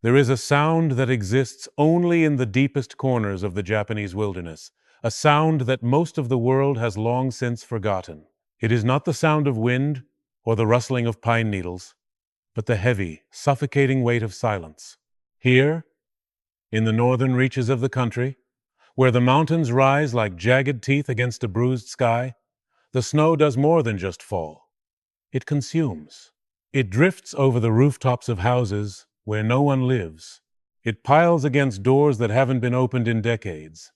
There is a sound that exists only in the deepest corners of the Japanese wilderness, a sound that most of the world has long since forgotten. It is not the sound of wind or the rustling of pine needles, but the heavy, suffocating weight of silence. Here, in the northern reaches of the country, where the mountains rise like jagged teeth against a bruised sky, the snow does more than just fall. It consumes. It drifts over the rooftops of houses where no one lives. It piles against doors that haven't been opened in decades.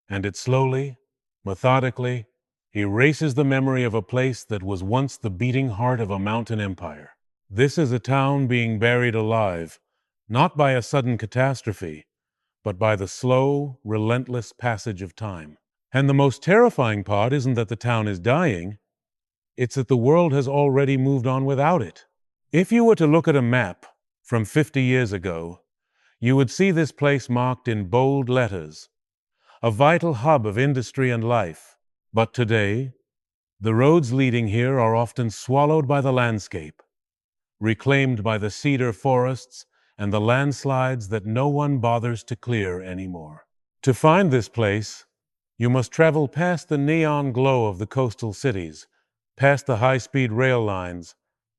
And it slowly, methodically, erases the memory of a place that was once the beating heart of a mountain empire. This is a town being buried alive, not by a sudden catastrophe, but by the slow, relentless passage of time. And the most terrifying part isn't that the town is dying, it's that the world has already moved on without it. If you were to look at a map from 50 years ago, you would see this place marked in bold letters, a vital hub of industry and life. But today, the roads leading here are often swallowed by the landscape, reclaimed by the cedar forests and the landslides that no one bothers to clear anymore. To find this place, you must travel past the neon glow of the coastal cities, past the high-speed rail lines,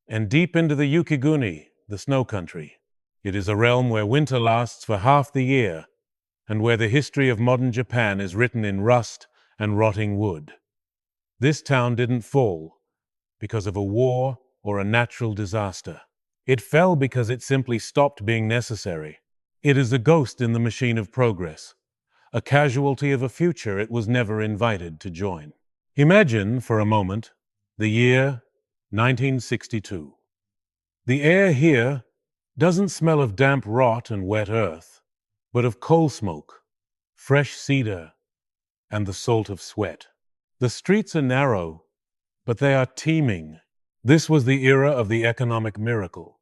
and deep into the Yukiguni, the snow country. It is a realm where winter lasts for half the year, and where the history of modern Japan is written in rust and rotting wood. This town didn't fall because of a war or a natural disaster. It fell because it simply stopped being necessary. It is a ghost in the machine of progress, a casualty of a future it was never invited to join. Imagine, for a moment, the year 1962. The air here doesn't smell of damp rot and wet earth, but of coal smoke, fresh cedar, and the salt of sweat. The streets are narrow, but they are teeming. This was the era of the economic miracle,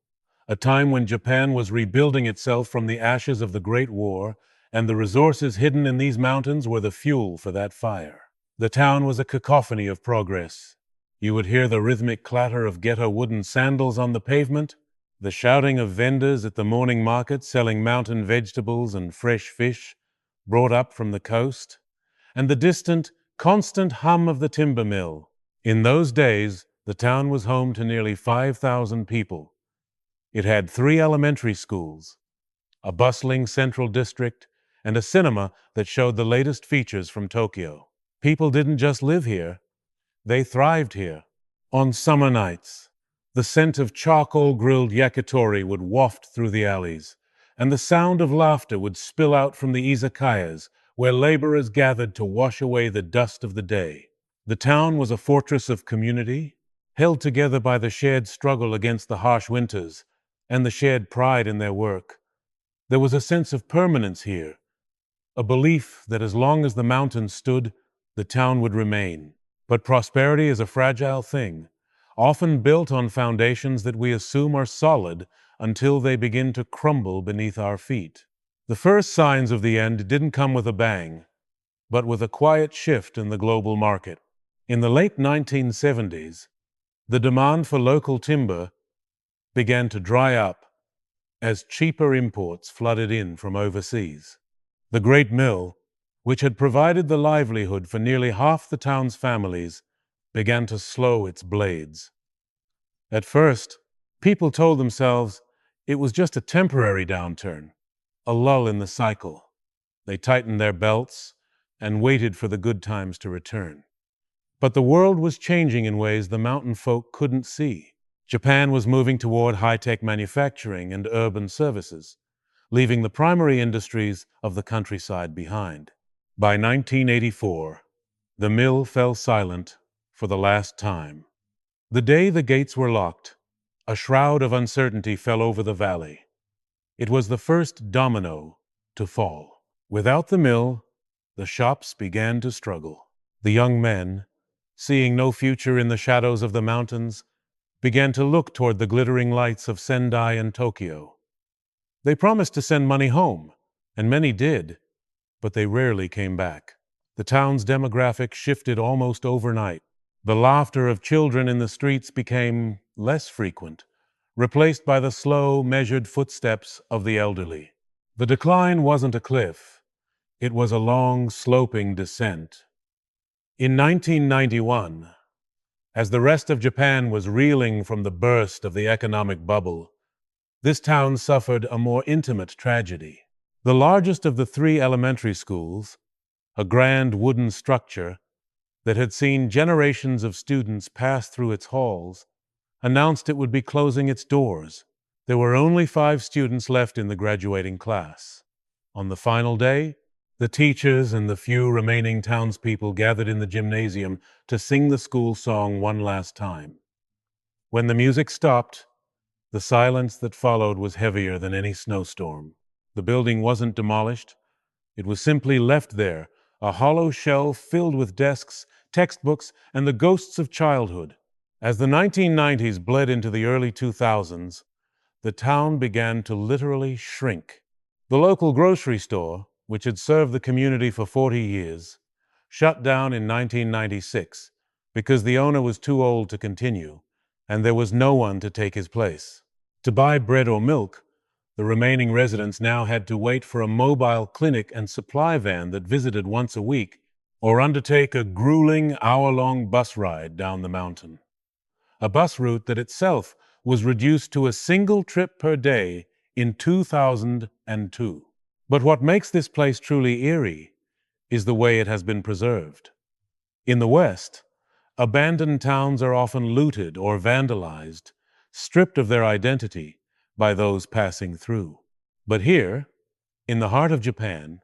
a time when Japan was rebuilding itself from the ashes of the Great War, and the resources hidden in these mountains were the fuel for that fire. The town was a cacophony of progress. You would hear the rhythmic clatter of ghetto wooden sandals on the pavement, the shouting of vendors at the morning market selling mountain vegetables and fresh fish brought up from the coast, and the distant, constant hum of the timber mill. In those days, the town was home to nearly 5,000 people. It had 3 elementary schools, a bustling central district, and a cinema that showed the latest features from Tokyo. People didn't just live here, they thrived here. On summer nights, the scent of charcoal-grilled yakitori would waft through the alleys, and the sound of laughter would spill out from the izakayas, where laborers gathered to wash away the dust of the day. The town was a fortress of community, held together by the shared struggle against the harsh winters and the shared pride in their work. There was a sense of permanence here, a belief that as long as the mountains stood, the town would remain. But prosperity is a fragile thing, often built on foundations that we assume are solid until they begin to crumble beneath our feet. The first signs of the end didn't come with a bang, but with a quiet shift in the global market. In the late 1970s, the demand for local timber began to dry up as cheaper imports flooded in from overseas. The great mill, which had provided the livelihood for nearly half the town's families, began to slow its blades. At first, people told themselves it was just a temporary downturn, a lull in the cycle. They tightened their belts and waited for the good times to return. But the world was changing in ways the mountain folk couldn't see. Japan was moving toward high-tech manufacturing and urban services, leaving the primary industries of the countryside behind. By 1984, the mill fell silent for the last time. The day the gates were locked, a shroud of uncertainty fell over the valley. It was the first domino to fall. Without the mill, the shops began to struggle. The young men, seeing no future in the shadows of the mountains, began to look toward the glittering lights of Sendai and Tokyo. They promised to send money home, and many did, but they rarely came back. The town's demographic shifted almost overnight. The laughter of children in the streets became less frequent. replaced by the slow, measured footsteps of the elderly. The decline wasn't a cliff, it was a long, sloping descent. In 1991, as the rest of Japan was reeling from the burst of the economic bubble, this town suffered a more intimate tragedy. The largest of the three elementary schools, a grand wooden structure that had seen generations of students pass through its halls, announced it would be closing its doors. There were only 5 students left in the graduating class. On the final day, the teachers and the few remaining townspeople gathered in the gymnasium to sing the school song one last time. When the music stopped, the silence that followed was heavier than any snowstorm. The building wasn't demolished. It was simply left there, a hollow shell filled with desks, textbooks, and the ghosts of childhood. As the 1990s bled into the early 2000s, the town began to literally shrink. The local grocery store, which had served the community for 40 years, shut down in 1996 because the owner was too old to continue, and there was no one to take his place. To buy bread or milk, the remaining residents now had to wait for a mobile clinic and supply van that visited once a week, or undertake a grueling hour-long bus ride down the mountain. A bus route that itself was reduced to a single trip per day in 2002. But what makes this place truly eerie is the way it has been preserved. In the West, abandoned towns are often looted or vandalized, stripped of their identity by those passing through. But here, in the heart of Japan,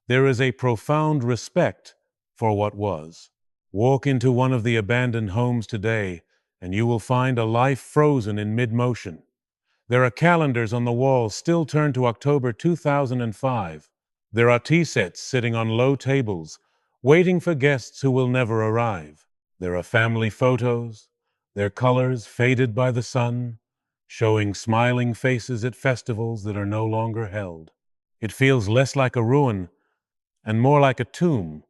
there is a profound respect for what was. Walk into one of the abandoned homes today, and you will find a life frozen in mid-motion. There are calendars on the walls still turned to October 2005. There are tea sets sitting on low tables, waiting for guests who will never arrive. There are family photos, their colors faded by the sun, showing smiling faces at festivals that are no longer held. It feels less like a ruin and more like a tomb,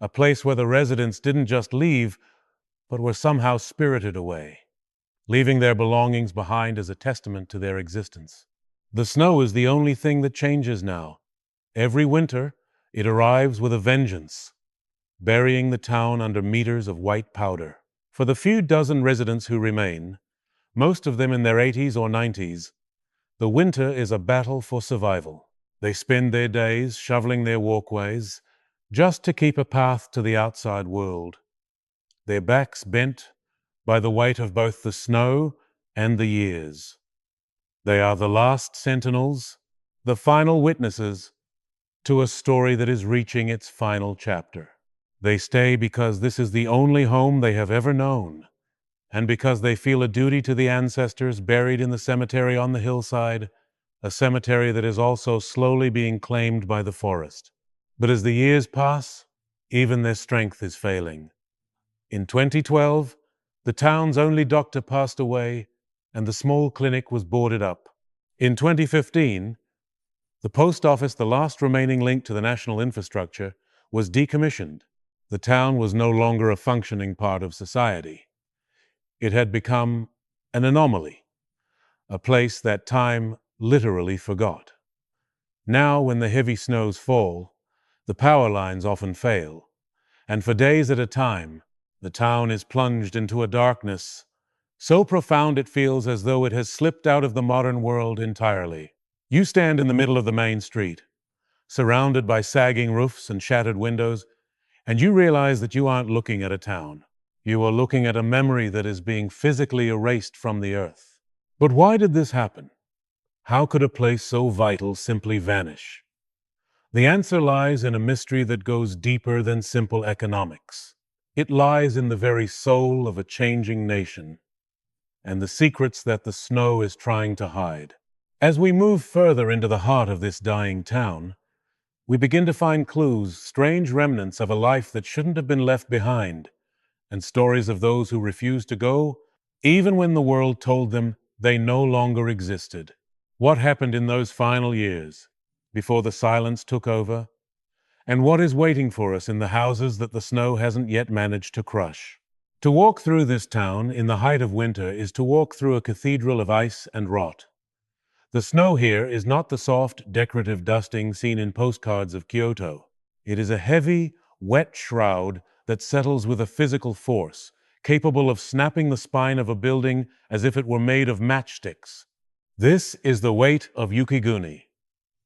a place where the residents didn't just leave, but were somehow spirited away, leaving their belongings behind as a testament to their existence. The snow is the only thing that changes now. Every winter, it arrives with a vengeance, burying the town under meters of white powder. For the few dozen residents who remain, most of them in their 80s or 90s, the winter is a battle for survival. They spend their days shoveling their walkways just to keep a path to the outside world, their backs bent by the weight of both the snow and the years. They are the last sentinels, the final witnesses to a story that is reaching its final chapter. They stay because this is the only home they have ever known, and because they feel a duty to the ancestors buried in the cemetery on the hillside, a cemetery that is also slowly being claimed by the forest. But as the years pass, even their strength is failing. In 2012, the town's only doctor passed away, and the small clinic was boarded up. In 2015, the post office, the last remaining link to the national infrastructure, was decommissioned. The town was no longer a functioning part of society. It had become an anomaly, a place that time literally forgot. Now, when the heavy snows fall, the power lines often fail, and for days at a time, the town is plunged into a darkness so profound it feels as though it has slipped out of the modern world entirely. You stand in the middle of the main street, surrounded by sagging roofs and shattered windows, and you realize that you aren't looking at a town. You are looking at a memory that is being physically erased from the earth. But why did this happen? How could a place so vital simply vanish? The answer lies in a mystery that goes deeper than simple economics. It lies in the very soul of a changing nation, and the secrets that the snow is trying to hide. As we move further into the heart of this dying town, we begin to find clues, strange remnants of a life that shouldn't have been left behind, and stories of those who refused to go, even when the world told them they no longer existed. What happened in those final years, before the silence took over, and what is waiting for us in the houses that the snow hasn't yet managed to crush? To walk through this town in the height of winter is to walk through a cathedral of ice and rot. The snow here is not the soft, decorative dusting seen in postcards of Kyoto. It is a heavy, wet shroud that settles with a physical force, capable of snapping the spine of a building as if it were made of matchsticks. This is the weight of Yukiguni,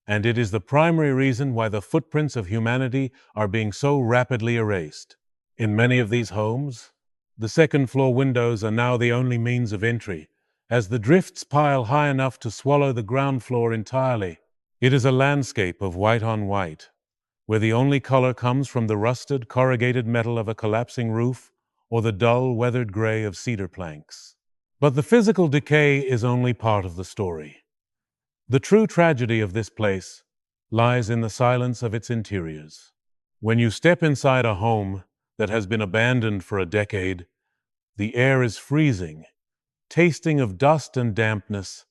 and it is the primary reason why the footprints of humanity are being so rapidly erased. In many of these homes, the second-floor windows are now the only means of entry, as the drifts pile high enough to swallow the ground floor entirely. It is a landscape of white on white, where the only color comes from the rusted, corrugated metal of a collapsing roof or the dull, weathered gray of cedar planks. But the physical decay is only part of the story. The true tragedy of this place lies in the silence of its interiors. When you step inside a home that has been abandoned for a decade, the air is freezing, tasting of dust and dampness,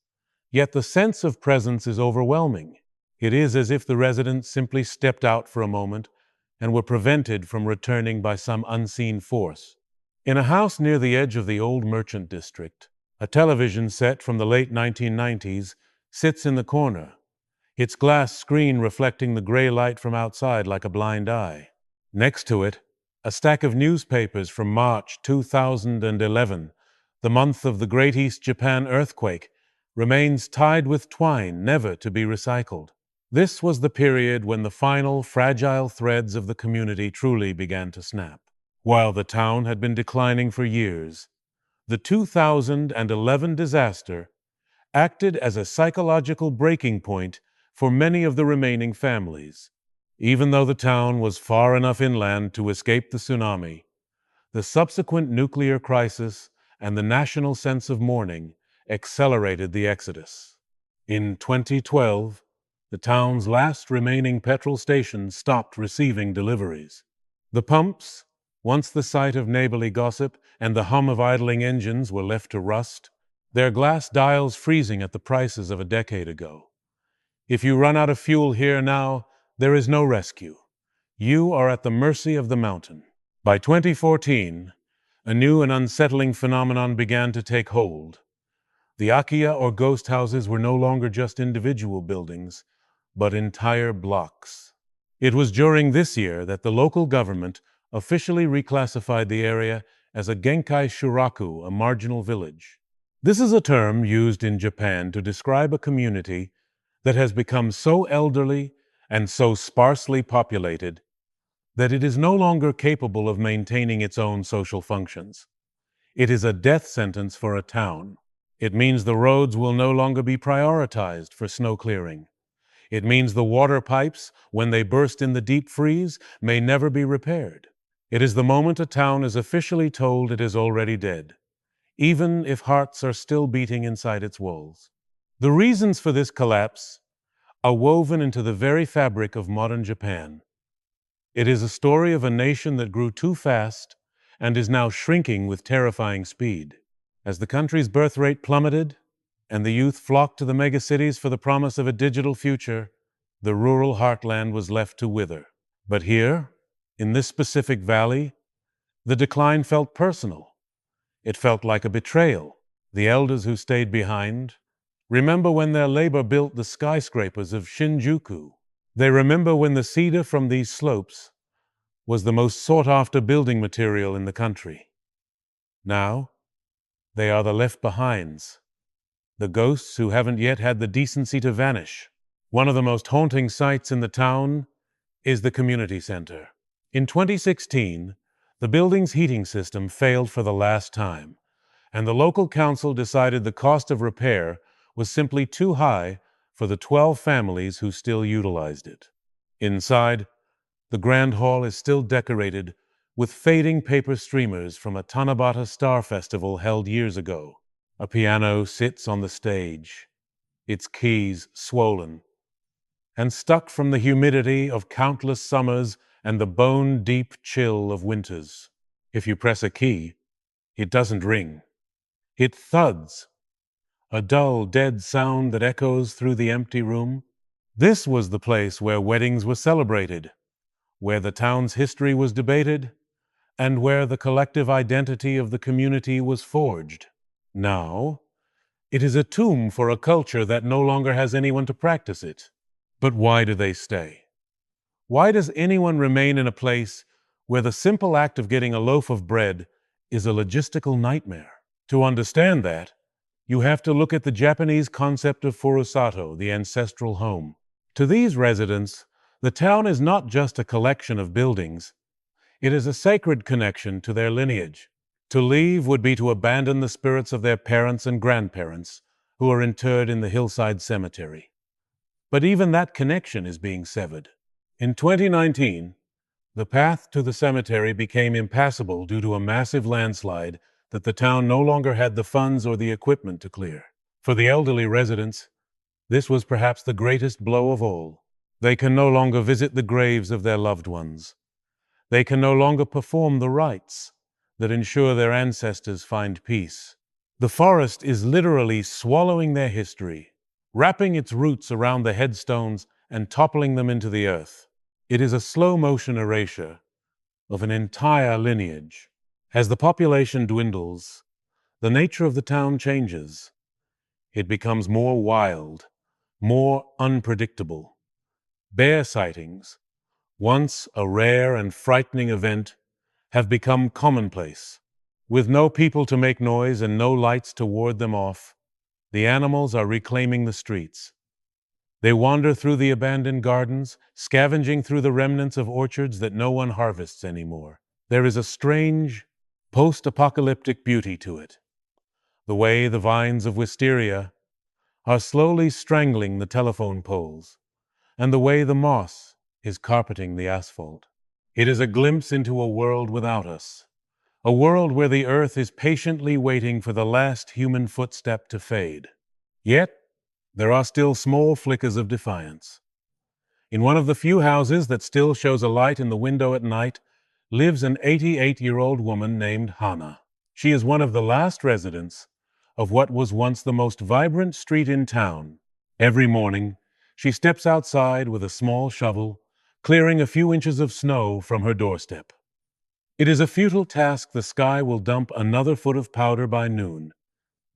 yet the sense of presence is overwhelming. It is as if the residents simply stepped out for a moment and were prevented from returning by some unseen force. In a house near the edge of the old merchant district, a television set from the late 1990s sits in the corner, its glass screen reflecting the gray light from outside like a blind eye. Next to it, a stack of newspapers from March 2011, the month of the Great East Japan earthquake, remains tied with twine, never to be recycled. This was the period when the final, fragile threads of the community truly began to snap. While the town had been declining for years, the 2011 disaster acted as a psychological breaking point for many of the remaining families. Even though the town was far enough inland to escape the tsunami, the subsequent nuclear crisis and the national sense of mourning accelerated the exodus. In 2012, the town's last remaining petrol station stopped receiving deliveries. The pumps, once the site of neighborly gossip and the hum of idling engines, were left to rust, their glass dials freezing at the prices of a decade ago. If you run out of fuel here now, there is no rescue. You are at the mercy of the mountain. By 2014, a new and unsettling phenomenon began to take hold. The akiya, or ghost houses, were no longer just individual buildings, but entire blocks. It was during this year that the local government officially reclassified the area as a Genkai Shuraku, a marginal village. This is a term used in Japan to describe a community that has become so elderly and so sparsely populated that it is no longer capable of maintaining its own social functions. It is a death sentence for a town. It means the roads will no longer be prioritized for snow clearing. It means the water pipes, when they burst in the deep freeze, may never be repaired. It is the moment a town is officially told it is already dead, even if hearts are still beating inside its walls. The reasons for this collapse are woven into the very fabric of modern Japan. It is a story of a nation that grew too fast and is now shrinking with terrifying speed. As the country's birth rate plummeted and the youth flocked to the megacities for the promise of a digital future, the rural heartland was left to wither. But here, in this specific valley, the decline felt personal. It felt like a betrayal. The elders who stayed behind remember when their labor built the skyscrapers of Shinjuku. They remember when the cedar from these slopes was the most sought-after building material in the country. Now, they are the left-behinds, the ghosts who haven't yet had the decency to vanish. One of the most haunting sights in the town is the community center. In 2016, the building's heating system failed for the last time, and the local council decided the cost of repair was simply too high for the 12 families who still utilized it. Inside, the Grand Hall is still decorated with fading paper streamers from a Tanabata Star Festival held years ago. A piano sits on the stage, its keys swollen and stuck from the humidity of countless summers and the bone-deep chill of winters. If you press a key, it doesn't ring. It thuds, a dull, dead sound that echoes through the empty room. This was the place where weddings were celebrated, where the town's history was debated, and where the collective identity of the community was forged. Now, it is a tomb for a culture that no longer has anyone to practice it. But why do they stay? Why does anyone remain in a place where the simple act of getting a loaf of bread is a logistical nightmare? To understand that, you have to look at the Japanese concept of furusato, the ancestral home. To these residents, the town is not just a collection of buildings, it is a sacred connection to their lineage. To leave would be to abandon the spirits of their parents and grandparents, who are interred in the hillside cemetery. But even that connection is being severed. In 2019, the path to the cemetery became impassable due to a massive landslide that the town no longer had the funds or the equipment to clear. For the elderly residents, this was perhaps the greatest blow of all. They can no longer visit the graves of their loved ones. They can no longer perform the rites that ensure their ancestors find peace. The forest is literally swallowing their history, wrapping its roots around the headstones and toppling them into the earth. It is a slow-motion erasure of an entire lineage. As the population dwindles, the nature of the town changes. It becomes more wild, more unpredictable. Bear sightings, once a rare and frightening event, have become commonplace. With no people to make noise and no lights to ward them off, the animals are reclaiming the streets. They wander through the abandoned gardens, scavenging through the remnants of orchards that no one harvests anymore. There is a strange, post-apocalyptic beauty to it. The way the vines of wisteria are slowly strangling the telephone poles, and the way the moss is carpeting the asphalt. It is a glimpse into a world without us, a world where the earth is patiently waiting for the last human footstep to fade. Yet, there are still small flickers of defiance. In one of the few houses that still shows a light in the window at night lives an 88-year-old woman named Hana. She is one of the last residents of what was once the most vibrant street in town. Every morning, she steps outside with a small shovel, clearing a few inches of snow from her doorstep. It is a futile task. The sky will dump another foot of powder by noon,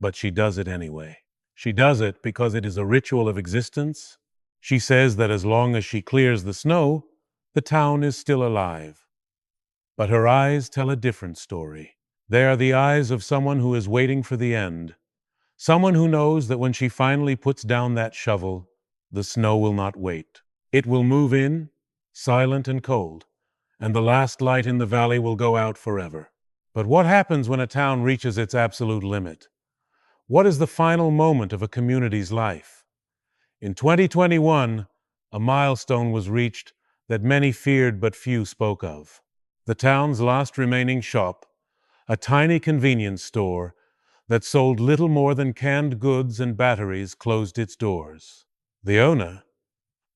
but she does it anyway. She does it because it is a ritual of existence. She says that as long as she clears the snow, the town is still alive. But her eyes tell a different story. They are the eyes of someone who is waiting for the end. Someone who knows that when she finally puts down that shovel, the snow will not wait. It will move in, silent and cold, and the last light in the valley will go out forever. But what happens when a town reaches its absolute limit? What is the final moment of a community's life? In 2021, a milestone was reached that many feared but few spoke of. The town's last remaining shop, a tiny convenience store that sold little more than canned goods and batteries, closed its doors. The owner,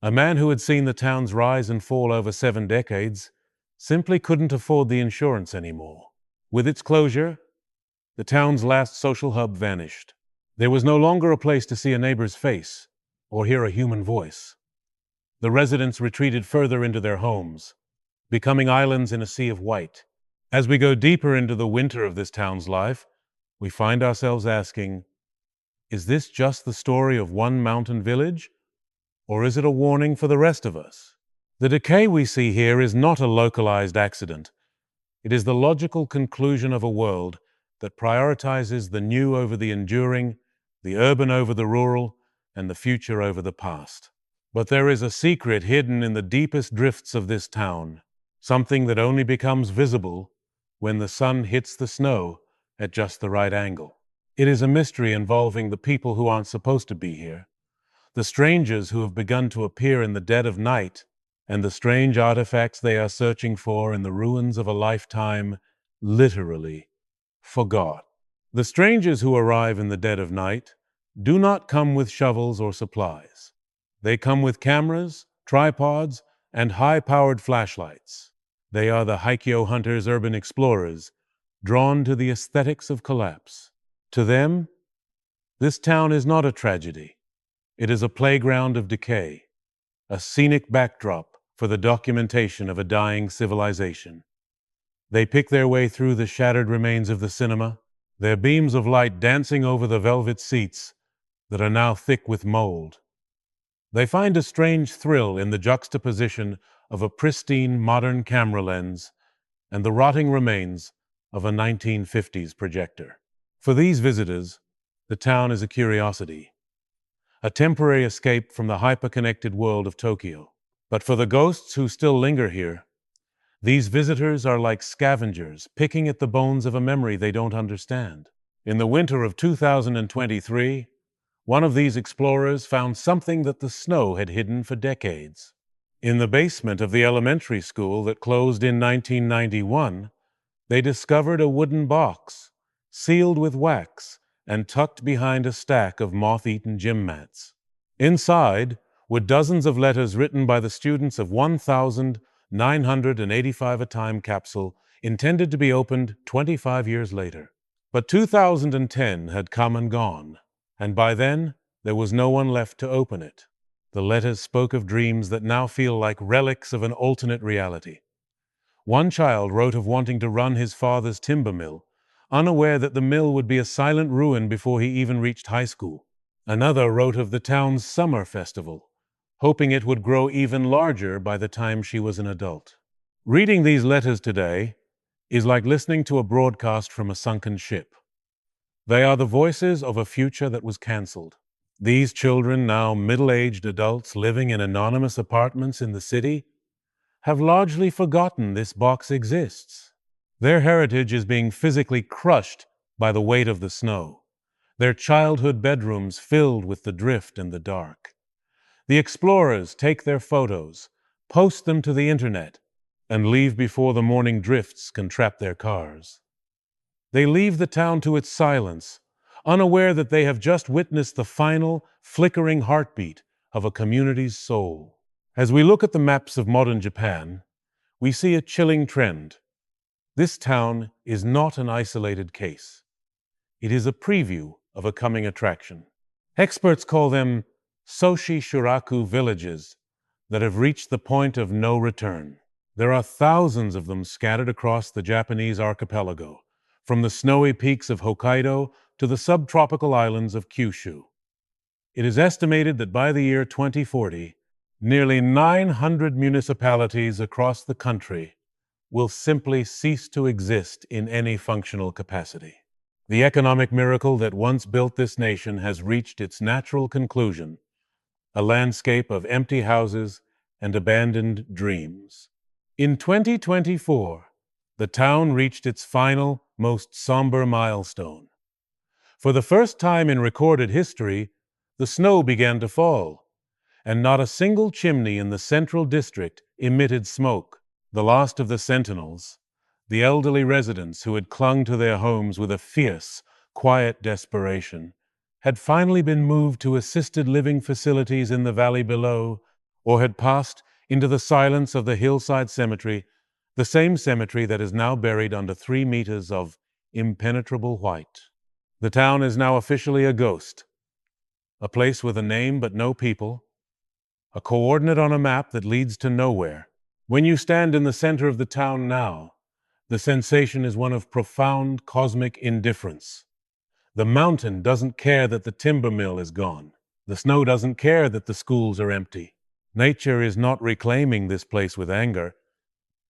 a man who had seen the town's rise and fall over 7 decades, simply couldn't afford the insurance anymore. With its closure, the town's last social hub vanished. There was no longer a place to see a neighbor's face or hear a human voice. The residents retreated further into their homes, becoming islands in a sea of white. As we go deeper into the winter of this town's life, we find ourselves asking, is this just the story of one mountain village, or is it a warning for the rest of us? The decay we see here is not a localized accident. It is the logical conclusion of a world that prioritizes the new over the enduring, the urban over the rural, and the future over the past. But there is a secret hidden in the deepest drifts of this town, something that only becomes visible when the sun hits the snow at just the right angle. It is a mystery involving the people who aren't supposed to be here, the strangers who have begun to appear in the dead of night, and the strange artifacts they are searching for in the ruins of a lifetime literally forgot. The strangers who arrive in the dead of night do not come with shovels or supplies. They come with cameras, tripods, and high-powered flashlights. They are the Haikyo hunters, urban explorers, drawn to the aesthetics of collapse. To them, this town is not a tragedy. It is a playground of decay, a scenic backdrop for the documentation of a dying civilization. They pick their way through the shattered remains of the cinema, their beams of light dancing over the velvet seats that are now thick with mold. They find a strange thrill in the juxtaposition of a pristine modern camera lens and the rotting remains of a 1950s projector. For these visitors, the town is a curiosity, a temporary escape from the hyper-connected world of Tokyo. But for the ghosts who still linger here, these visitors are like scavengers picking at the bones of a memory they don't understand. In the winter of 2023, one of these explorers found something that the snow had hidden for decades. In the basement of the elementary school that closed in 1991, they discovered a wooden box, sealed with wax and tucked behind a stack of moth-eaten gym mats. Inside were dozens of letters written by the students of 1,985 a time capsule intended to be opened 25 years later. But 2010 had come and gone, and by then there was no one left to open it. The letters spoke of dreams that now feel like relics of an alternate reality. One child wrote of wanting to run his father's timber mill, unaware that the mill would be a silent ruin before he even reached high school. Another wrote of the town's summer festival, hoping it would grow even larger by the time she was an adult. Reading these letters today is like listening to a broadcast from a sunken ship. They are the voices of a future that was cancelled. These children, now middle-aged adults living in anonymous apartments in the city, have largely forgotten this box exists. Their heritage is being physically crushed by the weight of the snow, their childhood bedrooms filled with the drift and the dark. The explorers take their photos, post them to the internet, and leave before the morning drifts can trap their cars. They leave the town to its silence, unaware that they have just witnessed the final, flickering heartbeat of a community's soul. As we look at the maps of modern Japan, we see a chilling trend. This town is not an isolated case. It is a preview of a coming attraction. Experts call them Soshi Shuraku villages that have reached the point of no return. There are thousands of them scattered across the Japanese archipelago, from the snowy peaks of Hokkaido to the subtropical islands of Kyushu. It is estimated that by the year 2040, nearly 900 municipalities across the country will simply cease to exist in any functional capacity. The economic miracle that once built this nation has reached its natural conclusion, a landscape of empty houses and abandoned dreams. In 2024, the town reached its final, most somber milestone. For the first time in recorded history, the snow began to fall, and not a single chimney in the central district emitted smoke. The last of the sentinels, the elderly residents who had clung to their homes with a fierce, quiet desperation, had finally been moved to assisted living facilities in the valley below, or had passed into the silence of the hillside cemetery, the same cemetery that is now buried under 3 meters of impenetrable white. The town is now officially a ghost, a place with a name but no people, a coordinate on a map that leads to nowhere. When you stand in the center of the town now, the sensation is one of profound cosmic indifference. The mountain doesn't care that the timber mill is gone. The snow doesn't care that the schools are empty. Nature is not reclaiming this place with anger.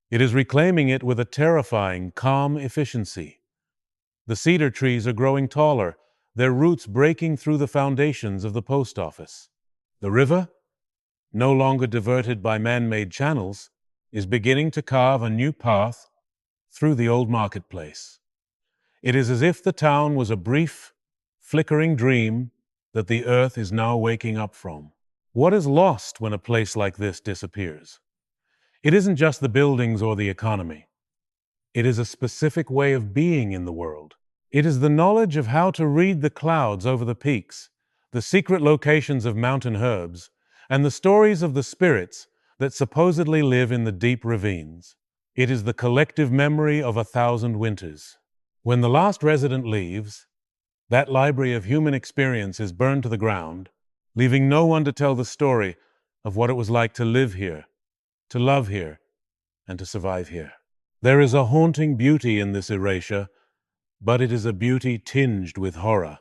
It is reclaiming it with a terrifying, calm efficiency. The cedar trees are growing taller, their roots breaking through the foundations of the post office. The river, no longer diverted by man-made channels, is beginning to carve a new path through the old marketplace. It is as if the town was a brief, flickering dream that the earth is now waking up from. What is lost when a place like this disappears? It isn't just the buildings or the economy. It is a specific way of being in the world. It is the knowledge of how to read the clouds over the peaks, the secret locations of mountain herbs, and the stories of the spirits that supposedly live in the deep ravines. It is the collective memory of 1,000 winters. When the last resident leaves, that library of human experience is burned to the ground, leaving no one to tell the story of what it was like to live here, to love here, and to survive here. There is a haunting beauty in this erasure, but it is a beauty tinged with horror.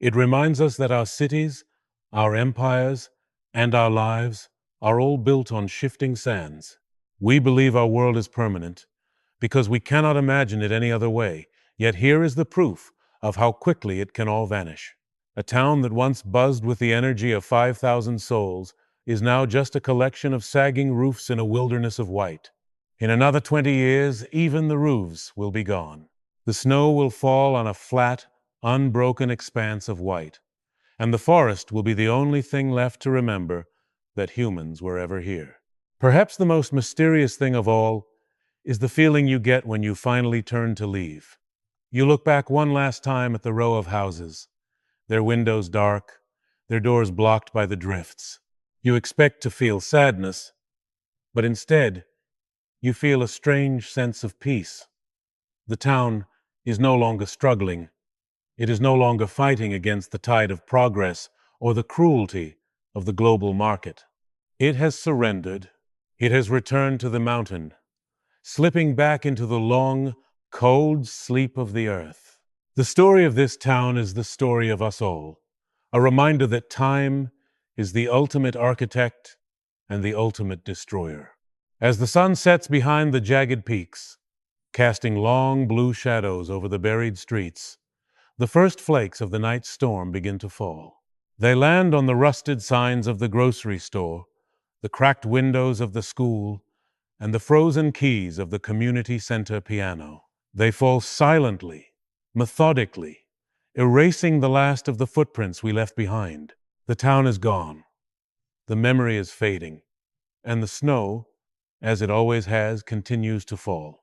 It reminds us that our cities, our empires, and our lives are all built on shifting sands. We believe our world is permanent because we cannot imagine it any other way, yet here is the proof of how quickly it can all vanish. A town that once buzzed with the energy of 5,000 souls is now just a collection of sagging roofs in a wilderness of white. In another 20 years, even the roofs will be gone. The snow will fall on a flat, unbroken expanse of white, and the forest will be the only thing left to remember that humans were ever here. Perhaps the most mysterious thing of all is the feeling you get when you finally turn to leave. You look back one last time at the row of houses, their windows dark, their doors blocked by the drifts. You expect to feel sadness, but instead, you feel a strange sense of peace. The town is no longer struggling. It is no longer fighting against the tide of progress or the cruelty of the global market. It has surrendered. It has returned to the mountain, slipping back into the long, cold sleep of the earth. The story of this town is the story of us all, a reminder that time is the ultimate architect and the ultimate destroyer. As the sun sets behind the jagged peaks, casting long blue shadows over the buried streets, the first flakes of the night's storm begin to fall. They land on the rusted signs of the grocery store, the cracked windows of the school, and the frozen keys of the community center piano. They fall silently, methodically, erasing the last of the footprints we left behind. The town is gone. The memory is fading, and the snow, as it always has, continues to fall.